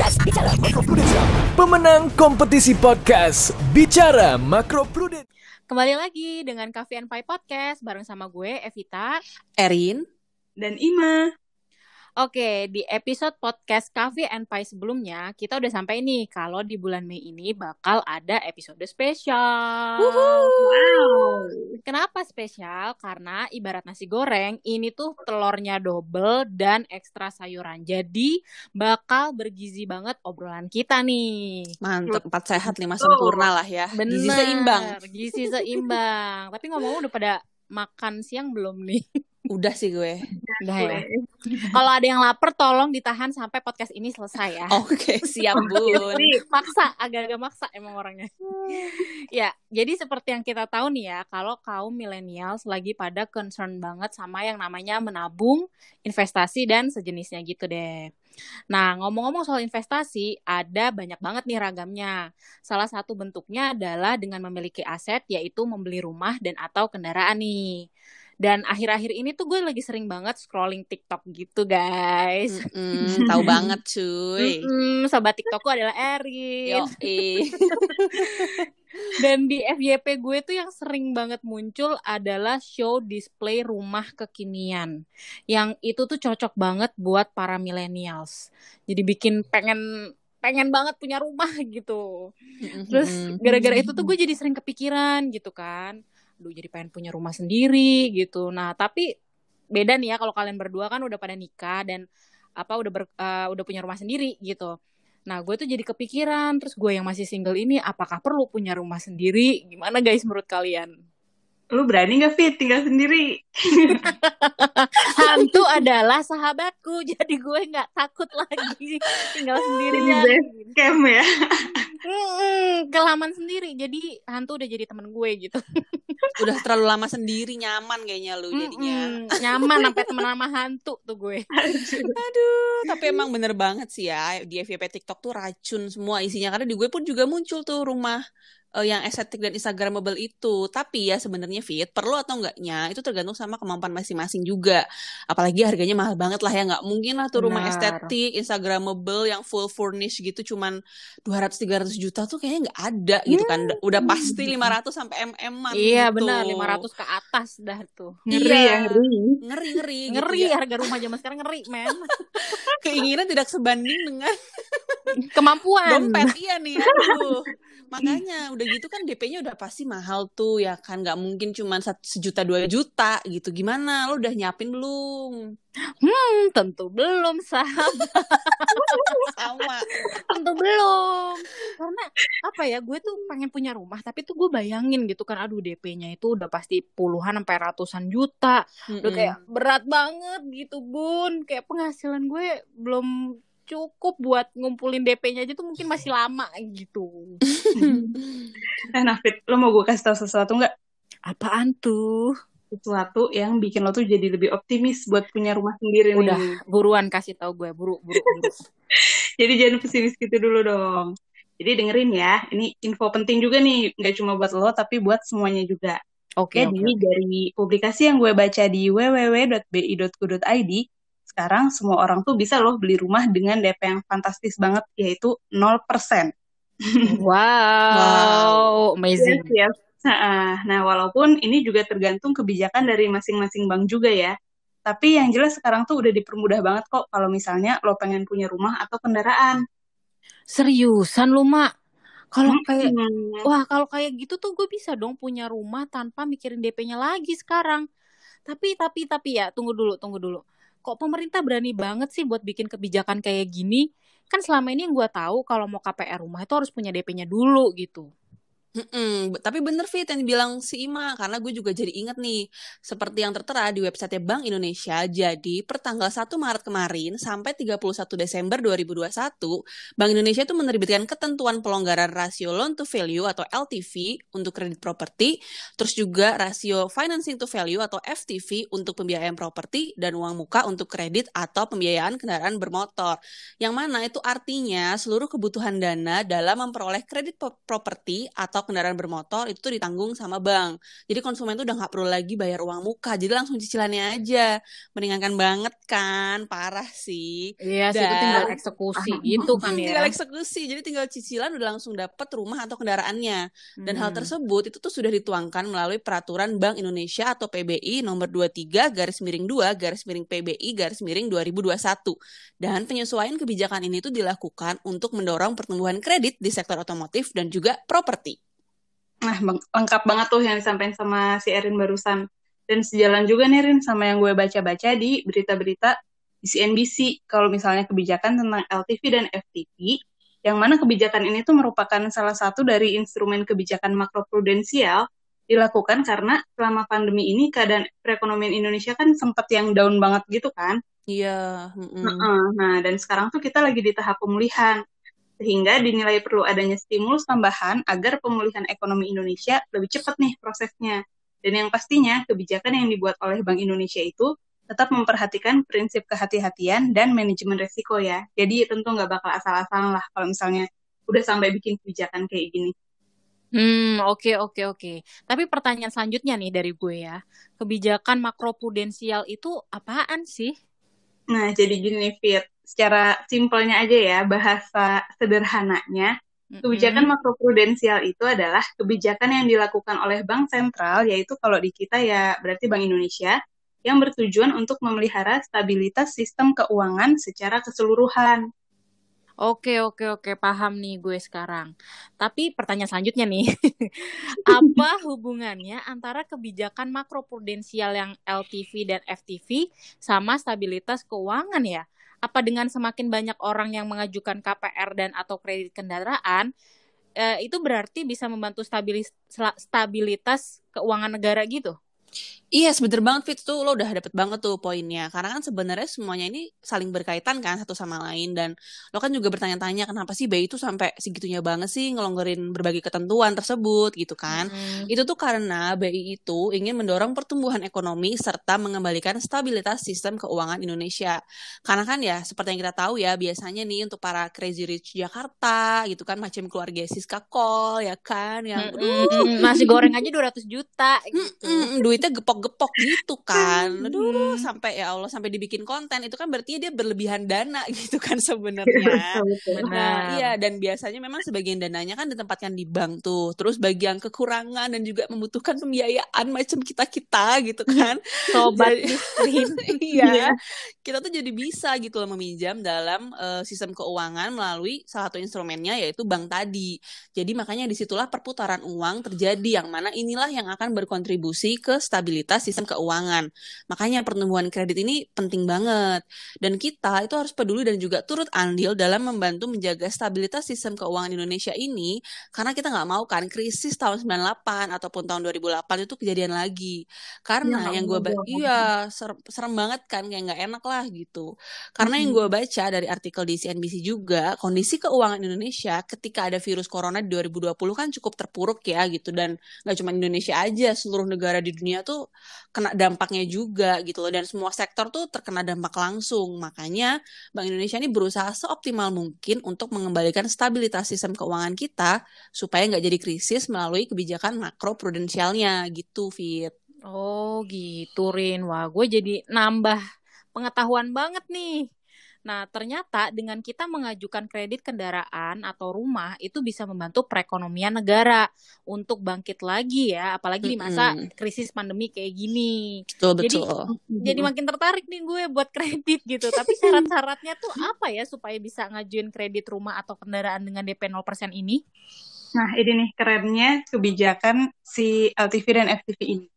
Podcast Bicara Makro Prudensial, pemenang kompetisi podcast Bicara Makro Prudensial. Kembali lagi dengan Coffee and Pie Podcast bareng sama gue, Evita, Erin, dan Ima. Oke, di episode podcast Coffee and Pie sebelumnya, kita udah sampai nih kalau di bulan Mei ini bakal ada episode spesial. Wow. Kenapa spesial? Karena ibarat nasi goreng, ini tuh telurnya double dan ekstra sayuran. Jadi bakal bergizi banget obrolan kita nih. mantep, 4 sehat 5 sempurna lah ya. Bener, Gizi seimbang. Gizi seimbang. Tapi ngomong udah pada makan siang belum nih? Udah sih gue. Udah ya. Kalau ada yang lapar tolong ditahan sampai podcast ini selesai ya. Oke, siap Bun. Maksa, agak-agak maksa emang orangnya. Ya, jadi seperti yang kita tahu nih ya, kalau kaum millennials lagi pada concern banget sama yang namanya menabung, investasi dan sejenisnya gitu deh. Nah, ngomong-ngomong soal investasi, ada banyak banget nih ragamnya. Salah satu bentuknya adalah dengan memiliki aset, yaitu membeli rumah dan atau kendaraan nih. Dan akhir-akhir ini tuh gue lagi sering banget scrolling TikTok gitu guys. Tahu banget cuy. Sobat TikTokku adalah Erin. Yoi. Dan di FYP gue tuh yang sering banget muncul adalah show display rumah kekinian. Yang itu tuh cocok banget buat para millennials. Jadi bikin pengen banget punya rumah gitu. Terus gara-gara itu tuh gue jadi sering kepikiran gitu kan. Aduh, jadi pengen punya rumah sendiri gitu. Nah, tapi beda nih ya kalau kalian berdua kan udah pada nikah dan udah punya rumah sendiri gitu. Nah, gue tuh jadi kepikiran, terus gue yang masih single ini apakah perlu punya rumah sendiri? Gimana guys menurut kalian? Lu berani gak Fit tinggal sendiri? Hantu adalah sahabatku, jadi gue gak takut lagi tinggal sendirian. Camp ya? Kelaman sendiri, jadi hantu udah jadi temen gue gitu. Udah terlalu lama sendiri, nyaman kayaknya lu jadinya. Nyaman sampai temen sama hantu tuh gue. Aduh, tapi emang bener banget sih ya, di FYP TikTok tuh racun semua isinya. Karena di gue pun juga muncul tuh rumah yang estetik dan instagramable itu. Tapi ya sebenarnya Fit, perlu atau enggaknya itu tergantung sama kemampuan masing-masing juga. Apalagi harganya mahal banget lah ya, nggak mungkin lah tuh rumah estetik instagramable yang full furnish gitu cuman 200-300 juta tuh kayaknya nggak ada gitu kan. Udah pasti 500 sampai mm-an iya gitu. benar, 500 ke atas dah tuh. Ngeri ya, Ngeri Ngeri gitu ya. Harga rumah zaman sekarang ngeri men. Keinginan tidak sebanding dengan Kemampuan. dompet. Iya nih, aduh. Makanya udah gitu kan DP-nya udah pasti mahal tuh ya kan, nggak mungkin cuma 1 juta 2 juta gitu. Gimana, lo udah nyiapin belum? Tentu belum sahabat. Sama. Tentu belum. Karena apa ya, gue tuh pengen punya rumah, tapi tuh gue bayangin gitu kan, aduh DP-nya itu udah pasti puluhan sampai ratusan juta. Udah kayak berat banget gitu Bun. Kayak penghasilan gue belum cukup buat ngumpulin DP-nya aja tuh mungkin masih lama gitu. Nah Fit, lo mau gue kasih tau sesuatu gak? Apaan tuh? Sesuatu yang bikin lo tuh jadi lebih optimis buat punya rumah sendiri nih. Udah, buruan kasih tau gue, buru. Jadi jangan pesimis gitu dulu dong. Jadi dengerin ya, ini info penting juga nih, gak cuma buat lo tapi buat semuanya juga. Oke. Dari publikasi yang gue baca di www.bi.go.id, sekarang semua orang tuh bisa loh beli rumah dengan DP yang fantastis banget, yaitu 0%. Wow, amazing. Yes. Nah, walaupun ini juga tergantung kebijakan dari masing-masing bank juga ya. Tapi yang jelas sekarang tuh udah dipermudah banget kok kalau misalnya lo pengen punya rumah atau kendaraan. Seriusan lu, Mak? Kalau kayak gitu tuh gue bisa dong punya rumah tanpa mikirin DP-nya lagi sekarang. Tapi ya, tunggu dulu. Kok pemerintah berani banget sih buat bikin kebijakan kayak gini? Kan selama ini yang gue tahu kalau mau KPR rumah itu harus punya DP-nya dulu gitu. Tapi bener Fit yang dibilang si Ima, karena gue juga jadi inget nih, seperti yang tertera di website Bank Indonesia. Jadi per tanggal 1 Maret kemarin sampai 31 Desember 2021, Bank Indonesia itu menerbitkan ketentuan pelonggaran rasio loan to value atau LTV untuk kredit properti, terus juga rasio financing to value atau FTV untuk pembiayaan properti, dan uang muka untuk kredit atau pembiayaan kendaraan bermotor. Yang mana itu artinya seluruh kebutuhan dana dalam memperoleh kredit properti atau kendaraan bermotor itu tuh ditanggung sama bank. Jadi konsumen tuh udah nggak perlu lagi bayar uang muka, jadi langsung cicilannya aja. Meringankan banget kan, parah sih. Iya sih, itu tinggal Dan eksekusi gitu kan tinggal ya. eksekusi, jadi tinggal cicilan udah langsung dapat rumah atau kendaraannya. Dan hal Hmm. tersebut itu tuh sudah dituangkan melalui peraturan Bank Indonesia atau PBI nomor 23/2/PBI/2021. Dan penyesuaian kebijakan ini tuh dilakukan untuk mendorong pertumbuhan kredit di sektor otomotif dan juga properti. Nah, lengkap banget tuh yang disampaikan sama si Erin barusan. Dan sejalan juga nih, Rin, sama yang gue baca-baca di berita-berita di CNBC. Kalau misalnya kebijakan tentang LTV dan FTV, yang mana kebijakan ini tuh merupakan salah satu dari instrumen kebijakan makroprudensial dilakukan karena selama pandemi ini keadaan perekonomian Indonesia kan sempat yang down banget gitu kan. Iya. Nah, dan sekarang tuh kita lagi di tahap pemulihan. Sehingga dinilai perlu adanya stimulus tambahan agar pemulihan ekonomi Indonesia lebih cepat nih prosesnya. Dan yang pastinya kebijakan yang dibuat oleh Bank Indonesia itu tetap memperhatikan prinsip kehati-hatian dan manajemen resiko ya. Jadi tentu nggak bakal asal-asalan lah kalau misalnya udah sampai bikin kebijakan kayak gini. Oke. Tapi pertanyaan selanjutnya nih dari gue ya. Kebijakan makroprudensial itu apaan sih? Nah, jadi gini, Fit. Secara simpelnya aja ya, bahasa sederhananya, kebijakan makroprudensial itu adalah kebijakan yang dilakukan oleh Bank Sentral, yaitu kalau di kita ya berarti Bank Indonesia, yang bertujuan untuk memelihara stabilitas sistem keuangan secara keseluruhan. Oke, paham nih gue sekarang. Tapi pertanyaan selanjutnya nih, apa hubungannya antara kebijakan makroprudensial yang LTV dan FTV sama stabilitas keuangan ya? Apa dengan semakin banyak orang yang mengajukan KPR dan atau kredit kendaraan, itu berarti bisa membantu stabilitas keuangan negara gitu? Iya, bener banget Fit, tuh lo udah dapet banget tuh poinnya. Karena kan sebenarnya semuanya ini saling berkaitan kan satu sama lain. Dan lo kan juga bertanya-tanya kenapa sih BI itu sampai segitunya banget sih ngelonggarin berbagai ketentuan tersebut gitu kan. Itu tuh karena BI itu ingin mendorong pertumbuhan ekonomi serta mengembalikan stabilitas sistem keuangan Indonesia. Karena kan ya seperti yang kita tahu ya, biasanya nih untuk para Crazy Rich Jakarta gitu kan, macam keluarga Siska Kol ya kan, yang nasi goreng aja 200 juta gitu. duitnya gepok-gepok gitu kan. Aduh, sampai ya Allah, sampai dibikin konten itu kan berarti dia berlebihan dana gitu kan sebenarnya. Nah, iya, dan biasanya memang sebagian dananya kan ditempatkan di bank tuh. Terus bagian kekurangan dan juga membutuhkan pembiayaan macam kita-kita gitu kan. Sobat Jadi- miskin. Iya, kita tuh jadi bisa gitu loh meminjam dalam sistem keuangan melalui salah satu instrumennya yaitu bank tadi. Jadi makanya disitulah perputaran uang terjadi, yang mana inilah yang akan berkontribusi ke stabilitas sistem keuangan. Makanya pertumbuhan kredit ini penting banget. Dan kita itu harus peduli dan juga turut andil dalam membantu menjaga stabilitas sistem keuangan Indonesia ini, karena kita nggak mau kan krisis tahun 98 ataupun tahun 2008 itu kejadian lagi. Karena yang gue serem banget kan, kayak nggak enak lah gitu. Karena yang gue baca dari artikel di CNBC juga, kondisi keuangan Indonesia ketika ada virus corona di 2020 kan cukup terpuruk ya gitu. Dan nggak cuma Indonesia aja, seluruh negara di dunia tuh kena dampaknya juga gitu loh. Dan semua sektor tuh terkena dampak langsung. Makanya Bank Indonesia ini berusaha seoptimal mungkin untuk mengembalikan stabilitas sistem keuangan kita supaya nggak jadi krisis melalui kebijakan makroprudensialnya gitu, Fit. Oh gitu Rin. Wah gue jadi nambah pengetahuan banget nih. Nah ternyata dengan kita mengajukan kredit kendaraan atau rumah itu bisa membantu perekonomian negara untuk bangkit lagi ya. Apalagi di masa krisis pandemi kayak gini. Jadi makin tertarik nih gue buat kredit gitu. Tapi syarat-syaratnya tuh apa ya supaya bisa ngajuin kredit rumah atau kendaraan dengan DP 0% ini? Nah ini nih kerennya kebijakan si LTV dan FTV ini.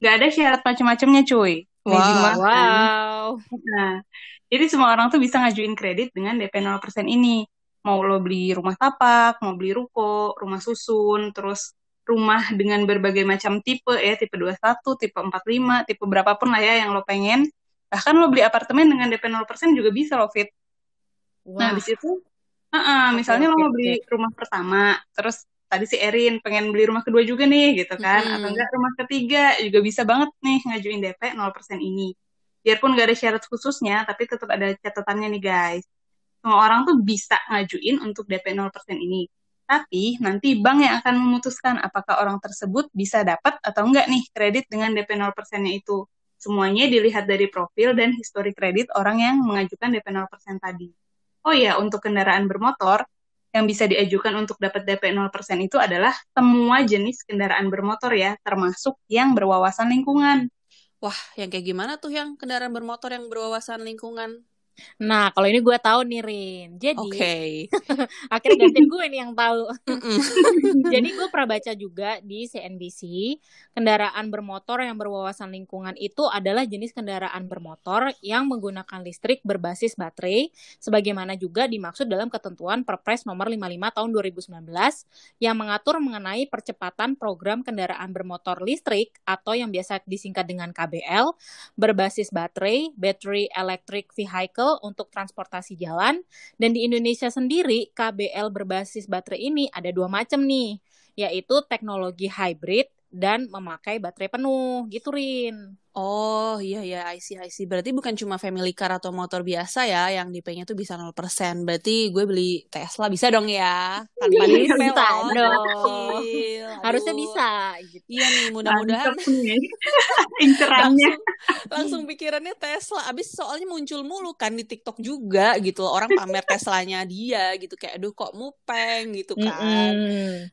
Gak ada syarat macam-macamnya cuy. Wow. Nah, jadi semua orang tuh bisa ngajuin kredit dengan DP 0% ini. Mau lo beli rumah tapak, mau beli ruko, rumah susun, terus rumah dengan berbagai macam tipe ya, tipe 21, tipe 45, tipe berapapun lah ya yang lo pengen. Bahkan lo beli apartemen dengan DP 0% juga bisa lo Fit. Nah, di situ misalnya lo mau beli rumah pertama, terus tadi si Erin pengen beli rumah kedua juga nih gitu kan, atau enggak rumah ketiga juga bisa banget nih ngajuin DP 0% ini. Biarpun gak ada syarat khususnya, tapi tetap ada catatannya nih guys. Semua orang tuh bisa ngajuin untuk DP 0% ini. Tapi nanti bank yang akan memutuskan apakah orang tersebut bisa dapat atau enggak nih kredit dengan DP 0%-nya itu. Semuanya dilihat dari profil dan histori kredit orang yang mengajukan DP 0% tadi. Oh ya, untuk kendaraan bermotor, yang bisa diajukan untuk dapat DP 0% itu adalah semua jenis kendaraan bermotor ya, termasuk yang berwawasan lingkungan. Wah, yang kayak gimana tuh yang kendaraan bermotor yang berwawasan lingkungan? Nah, kalau ini gue tahu nih, Rin. Jadi, Oke. akhirnya gantian gue nih yang tahu. Mm-mm. Jadi gue pernah baca juga di CNBC, kendaraan bermotor yang berwawasan lingkungan itu adalah jenis kendaraan bermotor yang menggunakan listrik berbasis baterai, sebagaimana juga dimaksud dalam ketentuan Perpres nomor 55 tahun 2019 yang mengatur mengenai percepatan program kendaraan bermotor listrik atau yang biasa disingkat dengan KBL, berbasis baterai, Battery Electric Vehicle untuk transportasi jalan. Dan di Indonesia sendiri, KBL berbasis baterai ini ada 2 macam nih, yaitu teknologi hybrid dan memakai baterai penuh, gitu Rin. Oh iya, I see. Berarti bukan cuma family car atau motor biasa ya yang DP-nya tuh bisa 0%. Berarti gue beli Tesla bisa dong ya? Tanpa DP Bisa loh. dong. Gokil. Harusnya Aduh. bisa gitu. Iya nih, mudah-mudahan Mantep nih. Incerannya. langsung pikirannya Tesla. Abis soalnya muncul mulu kan di TikTok juga gitu. Orang pamer Teslanya dia gitu. Kayak aduh kok mupeng gitu kan.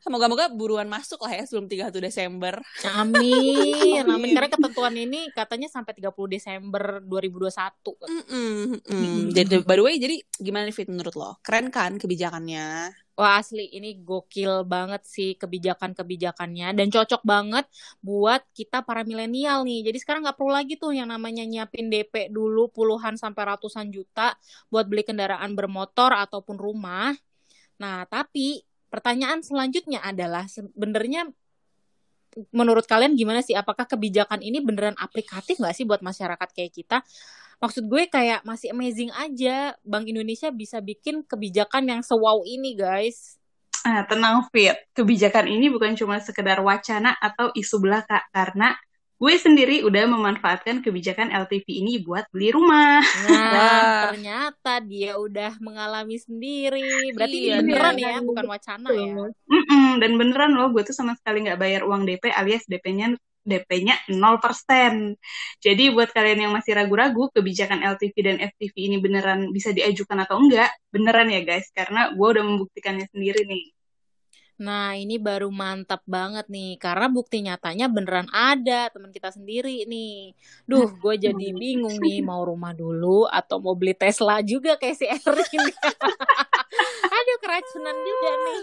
Semoga-moga buruan masuk lah ya sebelum 31 Desember. Amin. Karena ketentuan ini katanya sampai 30 Desember 2021. Jadi, by the way, jadi gimana nih Fit menurut lo? Keren kan kebijakannya? Wah asli ini gokil banget sih kebijakan-kebijakannya dan cocok banget buat kita para milenial nih. Jadi sekarang nggak perlu lagi tuh yang namanya nyiapin DP dulu puluhan sampai ratusan juta buat beli kendaraan bermotor ataupun rumah. Nah tapi pertanyaan selanjutnya adalah sebenarnya menurut kalian gimana sih? Apakah kebijakan ini beneran aplikatif nggak sih buat masyarakat kayak kita? Maksud gue kayak masih amazing aja Bank Indonesia bisa bikin kebijakan yang se-wow ini, guys. Tenang, Fit. Kebijakan ini bukan cuma sekedar wacana atau isu belaka, karena gue sendiri udah memanfaatkan kebijakan LTV ini buat beli rumah. Nah, ternyata dia udah mengalami sendiri. Berarti Iya, ini beneran iya. ya, bukan wacana ya. Dan beneran loh, gue tuh sama sekali nggak bayar uang DP alias DP-nya 0%. Jadi buat kalian yang masih ragu-ragu kebijakan LTV dan FTV ini beneran bisa diajukan atau enggak, beneran ya guys, karena gue udah membuktikannya sendiri nih. Nah, ini baru mantap banget nih, karena bukti nyatanya beneran ada teman kita sendiri nih. Duh, gue jadi bingung nih, mau rumah dulu atau mau beli Tesla juga kayak si Erin. Aduh, keracunan juga nih.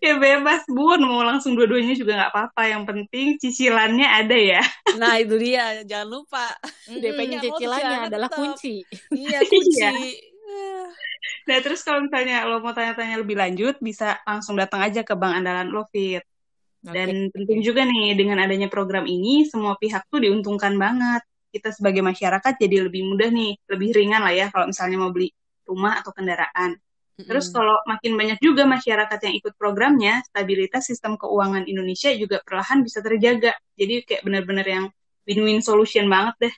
Ya bebas bun, mau langsung dua-duanya juga nggak apa-apa. Yang penting cicilannya ada ya. Nah itu dia, jangan lupa DP-nya cicilannya adalah kunci. Iya, kunci. Nah terus kalau misalnya lo mau tanya-tanya lebih lanjut, bisa langsung datang aja ke bank andalan lo, Fit. Dan penting juga nih, dengan adanya program ini, semua pihak tuh diuntungkan banget. Kita sebagai masyarakat jadi lebih mudah nih, lebih ringan lah ya kalau misalnya mau beli rumah atau kendaraan. Terus kalau makin banyak juga masyarakat yang ikut programnya, stabilitas sistem keuangan Indonesia juga perlahan bisa terjaga. Jadi kayak benar-benar yang win-win solution banget deh.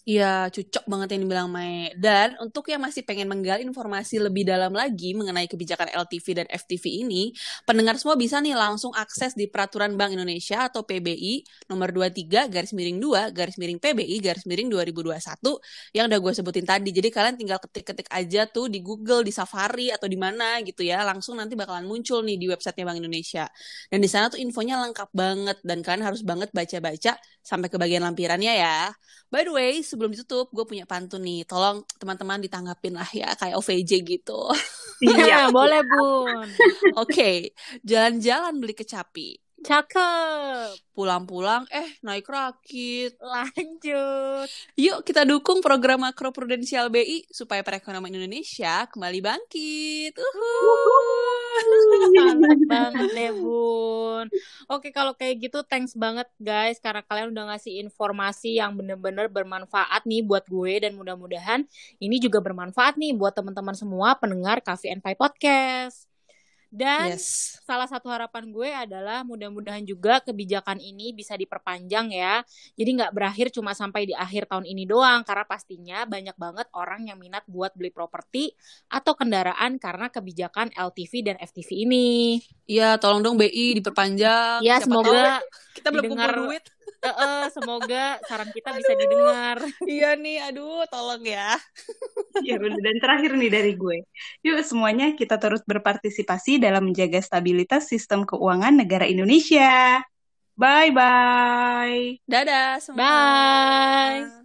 Iya, cocok banget yang dibilang Mae. Dan untuk yang masih pengen menggali informasi lebih dalam lagi mengenai kebijakan LTV dan FTV ini, pendengar semua bisa nih langsung akses di Peraturan Bank Indonesia atau PBI nomor 23/2/PBI/2021 yang udah gue sebutin tadi. Jadi kalian tinggal ketik-ketik aja tuh di Google, di Safari atau di mana gitu ya. Langsung nanti bakalan muncul nih di websitenya Bank Indonesia. Dan di sana tuh infonya lengkap banget dan kalian harus banget baca-baca sampai ke bagian lampirannya ya. By the way, sebelum ditutup, gue punya pantun nih. Tolong teman-teman ditanggapin lah ya, kayak OVJ gitu. Iya, boleh Bun. Oke, jalan-jalan beli kecapi. Cakep. Pulang-pulang, naik rakit. Lanjut. Yuk kita dukung program makro prudensial BI supaya perekonomian Indonesia kembali bangkit. Mantap banget deh Bun. Oke kalau kayak gitu thanks banget guys karena kalian udah ngasih informasi yang bener-bener bermanfaat nih buat gue dan mudah-mudahan ini juga bermanfaat nih buat teman-teman semua pendengar Coffee and Pie Podcast. Dan Yes. salah satu harapan gue adalah mudah-mudahan juga kebijakan ini bisa diperpanjang ya. Jadi nggak berakhir cuma sampai di akhir tahun ini doang. Karena pastinya banyak banget orang yang minat buat beli properti atau kendaraan karena kebijakan LTV dan FTV ini. Iya, tolong dong BI diperpanjang. Ya, Siapa semoga tahu kita belum didengar. kumpul duit. Semoga saran kita bisa didengar. Iya nih, aduh, tolong ya. Ya, dan terakhir nih dari gue. Yuk semuanya kita terus berpartisipasi dalam menjaga stabilitas sistem keuangan negara Indonesia. Bye-bye. Dadah semua. Bye.